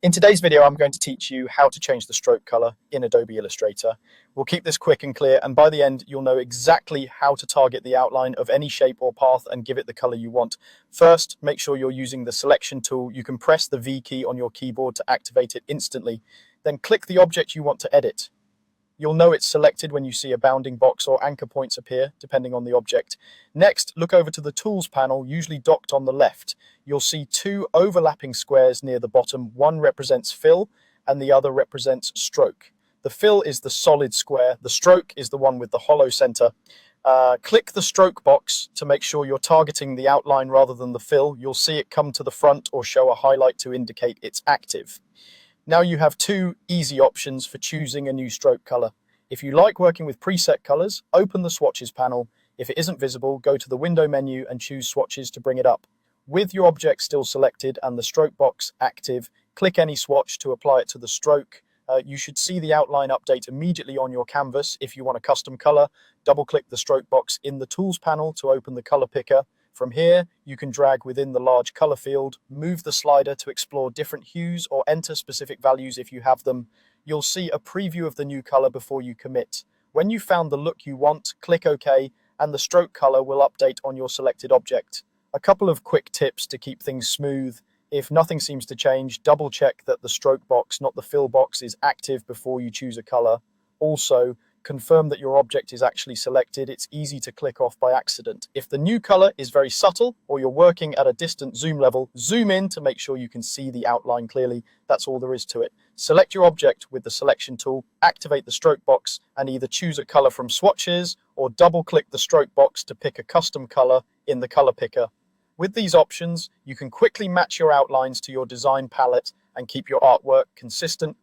In today's video, I'm going to teach you how to change the stroke color in Adobe Illustrator. We'll keep this quick and clear, and by the end, you'll know exactly how to target the outline of any shape or path and give it the color you want. First, make sure you're using the selection tool. You can press the V key on your keyboard to activate it instantly. Then click the object you want to edit. You'll know it's selected when you see a bounding box or anchor points appear, depending on the object. Next, look over to the Tools panel, usually docked on the left. You'll see two overlapping squares near the bottom. One represents fill, and the other represents stroke. The fill is the solid square. The stroke is the one with the hollow center. Click the stroke box to make sure you're targeting the outline rather than the fill. You'll see it come to the front or show a highlight to indicate it's active. Now you have two easy options for choosing a new stroke color. If you like working with preset colors, open the swatches panel. If it isn't visible, go to the window menu and choose swatches to bring it up. With your object still selected and the stroke box active, click any swatch to apply it to the stroke. You should see the outline update immediately on your canvas. If you want a custom color, double-click the stroke box in the Tools panel to open the color picker. From here, you can drag within the large color field, move the slider to explore different hues or enter specific values if you have them. You'll see a preview of the new color before you commit. When you've found the look you want, click OK, and the stroke color will update on your selected object. A couple of quick tips to keep things smooth. If nothing seems to change, double check that the stroke box, not the fill box, is active before you choose a color. Also, confirm that your object is actually selected. It's easy to click off by accident. If the new color is very subtle or you're working at a distant zoom level, zoom in to make sure you can see the outline clearly. That's all there is to it. Select your object with the selection tool, activate the stroke box, and either choose a color from swatches or double-click the stroke box to pick a custom color in the color picker. With these options, you can quickly match your outlines to your design palette and keep your artwork consistent